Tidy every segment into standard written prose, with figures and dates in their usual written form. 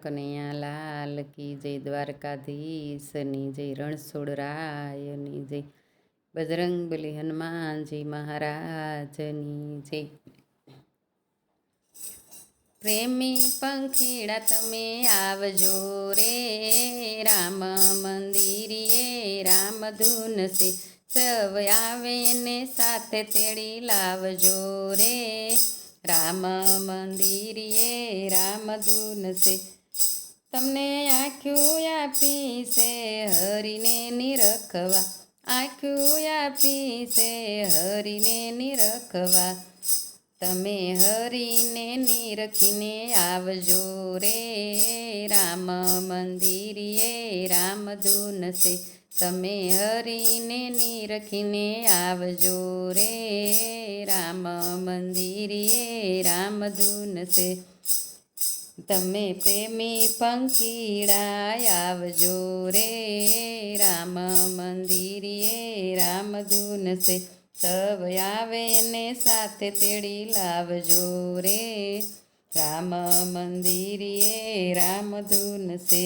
કનૈયા લાલ કી જય, દ્વારકાધીશની જય, રણછોડરાયની જય, બજરંગબલી હનુમાનજી મહારાજની જય. પ્રેમી પંખીડા તમે આવજો રે, રામ મંદિરે રામધૂન સે, સવ આવે ને સાથે તેડી લાવજો રે, રામ મંદિરે રામધૂન સે. તમને આંખ્યું આપી છે હરીને નિરખવા, આંખ્યું આપી છે હરીને નિરખવા, તમે હરીને નિરખીને આવજો રે, રામ મંદિરે રામધૂન સે, તમે હરીને નિરખીને આવજો રે, રામ મંદિરે રામધૂન સે. તમે પ્રેમી પંખીડા આવજો રે, રામ મંદિરે રામધૂન સે, સવ આવે ને સાથે તેડી લાવજો રે, રામ મંદિરે રામધૂન સે.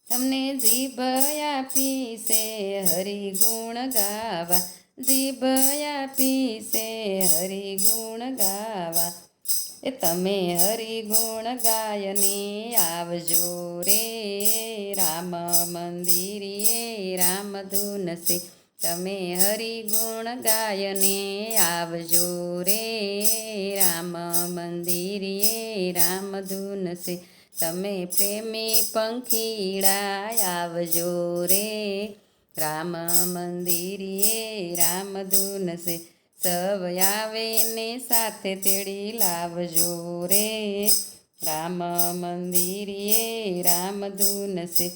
તમને જીભ આપી છે હરિગુણ ગાવા, જીભ આપી છે હરિગુણ ગાવા, એ તમે હરિગુણ ગાયને આવજો રે, રામ મંદિરે રામધૂન સે, તમે હરિગુણ ગાયને આવજો રે, રામ મંદિરે રામધૂન સે. તમે પ્રેમી પંખીડા આવજો રે, રામ મંદિરે રામધૂન સે, સવ આવે ને સાથે તેડી લાવજો રે, રામ મંદિરે રામધૂન સે.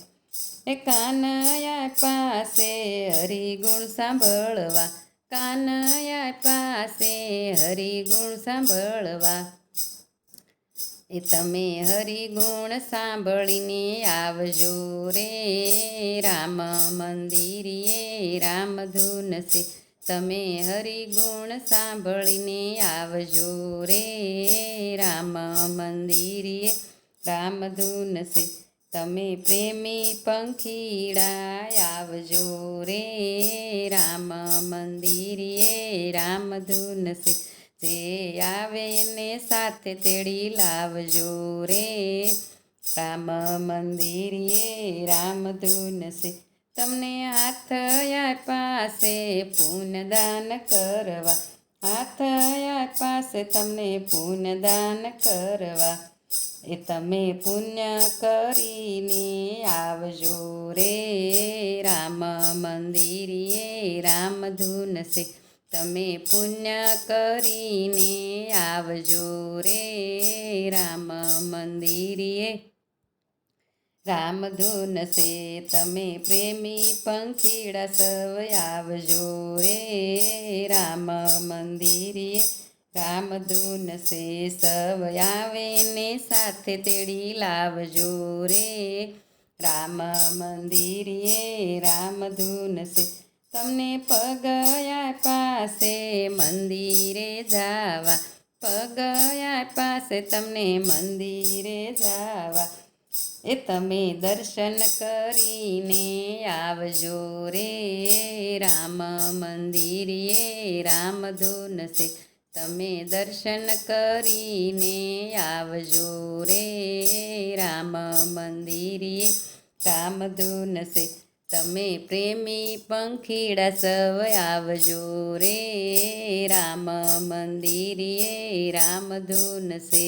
એ કાનૈયા પાસે હરિગુણ સાંભળવા, કાનૈયા પાસે હરિગુણ સાંભળવા, એ તમે હરિગુણ સાંભળીને આવજો રે, રામ મંદિરે રામધૂન સે, તમે હરિગુણ સાંભળીને આવજો રે, રામ મંદિરે રામધૂન સે. તમે પ્રેમી પંખીડા આવજો રે, રામ મંદિરે રામધૂન સે, જે આવે ને સાથે તેડી લાવજો રે, રામ મંદિરે રામધૂન સે. તમને હાથ પાસે પુણ્યદાન કરવા, હાથ પાસે તમને પુણ્યદાન કરવા, એ તમે પુણ્ય કરીને આવજો રે, રામ મંદિરે રામધૂન સે, તમે પુણ્ય કરીને આવજો રે, રામ મંદિરે રામધૂન સે. તમે પ્રેમી પંખીડા સવ આવજો રે, રામ મંદિરે રામધૂન સે, સવ આવે ને સાથે તેડી લાવજો રે, રામ મંદિરે રામધૂન સે. તમને પગ પાસે મંદિરે જાવા, પગ પાસે તમને મંદિરે જાવા, એ તમે દર્શન કરીને આવજો રે, રામ મંદિરે રામધૂન સે, તમે દર્શન કરીને આવજો રે, રામ મંદિરે રામધૂન સે. તમે પ્રેમી પંખીડા સવ આવજો રે, રામ મંદિરે રામધૂન સે.